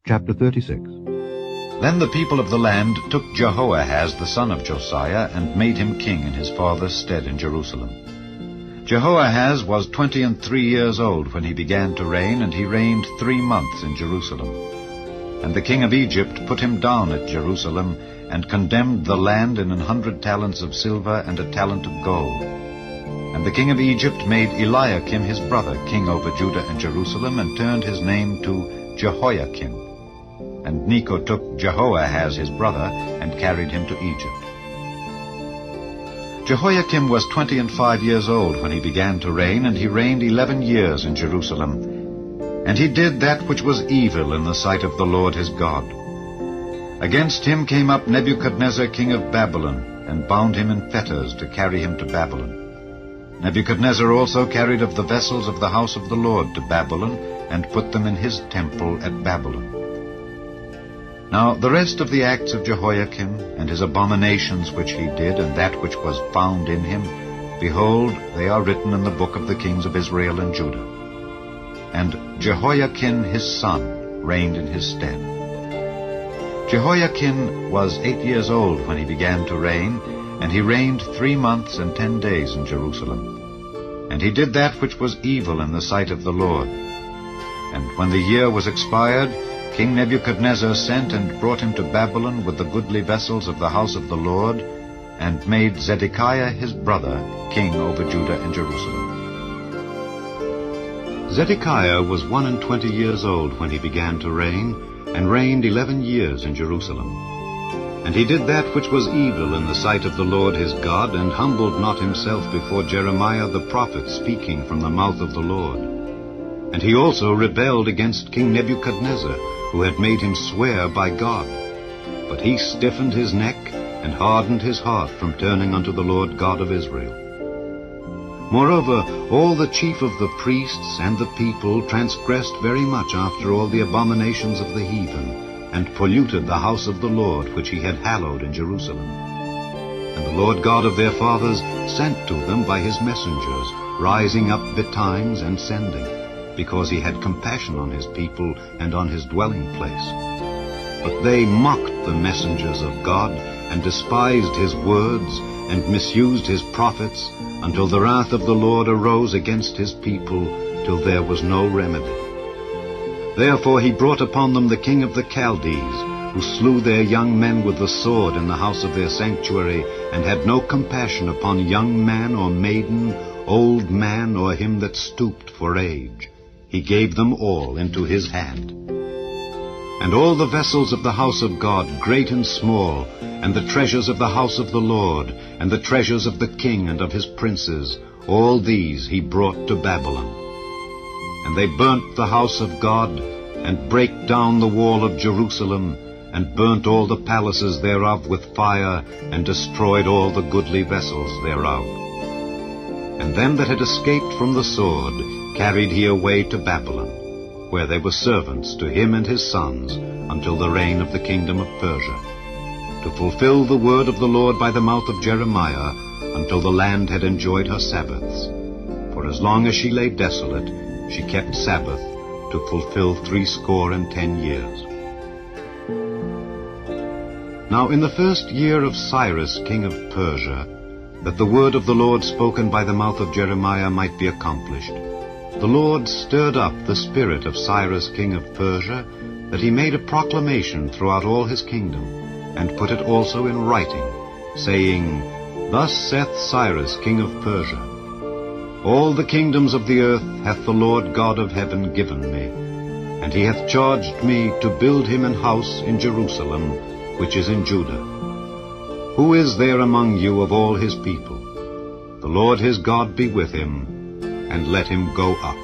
Chapter 36. Then the people of the land took Jehoahaz the son of Josiah, and made him king in his father's stead in Jerusalem. Jehoahaz was 23 years old when he began to reign, and he reigned 3 months in Jerusalem. And the king of Egypt put him down at Jerusalem, and condemned the land in 100 talents of silver and a talent of gold. And the king of Egypt made Eliakim his brother king over Judah and Jerusalem, and turned his name to Jehoiakim. And Necho took Jehoahaz his brother, and carried him to Egypt. Jehoiakim was 25 years old when he began to reign, and he reigned 11 years in Jerusalem. And he did that which was evil in the sight of the Lord his God. Against him came up Nebuchadnezzar king of Babylon, and bound him in fetters to carry him to Babylon. Nebuchadnezzar also carried of the vessels of the house of the Lord to Babylon, and put them in his temple at Babylon. Now the rest of the acts of Jehoiakim, and his abominations which he did, and that which was found in him, behold, they are written in the book of the kings of Israel and Judah. And Jehoiakim his son reigned in his stead. Jehoiakim was 8 years old when he began to reign, and he reigned 3 months and 10 days in Jerusalem. And he did that which was evil in the sight of the Lord. And when the year was expired, King Nebuchadnezzar sent and brought him to Babylon with the goodly vessels of the house of the Lord, and made Zedekiah his brother king over Judah and Jerusalem. Zedekiah was 21 years old when he began to reign, and reigned 11 years in Jerusalem. And he did that which was evil in the sight of the Lord his God, and humbled not himself before Jeremiah the prophet, speaking from the mouth of the Lord. And he also rebelled against King Nebuchadnezzar, who had made him swear by God. But he stiffened his neck, and hardened his heart from turning unto the Lord God of Israel. Moreover, all the chief of the priests and the people transgressed very much after all the abominations of the heathen, and polluted the house of the Lord which he had hallowed in Jerusalem. And the Lord God of their fathers sent to them by his messengers, rising up betimes and sending, because he had compassion on his people and on his dwelling place. But they mocked the messengers of God, and despised his words, and misused his prophets, until the wrath of the Lord arose against his people, till there was no remedy. Therefore he brought upon them the king of the Chaldees, who slew their young men with the sword in the house of their sanctuary, and had no compassion upon young man or maiden, old man or him that stooped for age. He gave them all into his hand. And all the vessels of the house of God, great and small, and the treasures of the house of the Lord, and the treasures of the king and of his princes, all these he brought to Babylon. And they burnt the house of God, and brake down the wall of Jerusalem, and burnt all the palaces thereof with fire, and destroyed all the goodly vessels thereof. And them that had escaped from the sword carried he away to Babylon, where they were servants to him and his sons, until the reign of the kingdom of Persia, to fulfill the word of the Lord by the mouth of Jeremiah, until the land had enjoyed her Sabbaths. For as long as she lay desolate, she kept Sabbath, to fulfill 70 years. Now in the first year of Cyrus king of Persia, that the word of the Lord spoken by the mouth of Jeremiah might be accomplished, the Lord stirred up the spirit of Cyrus king of Persia, that he made a proclamation throughout all his kingdom, and put it also in writing, saying, Thus saith Cyrus king of Persia, All the kingdoms of the earth hath the Lord God of heaven given me, and he hath charged me to build him an house in Jerusalem, which is in Judah. Who is there among you of all his people? The Lord his God be with him, and let him go up.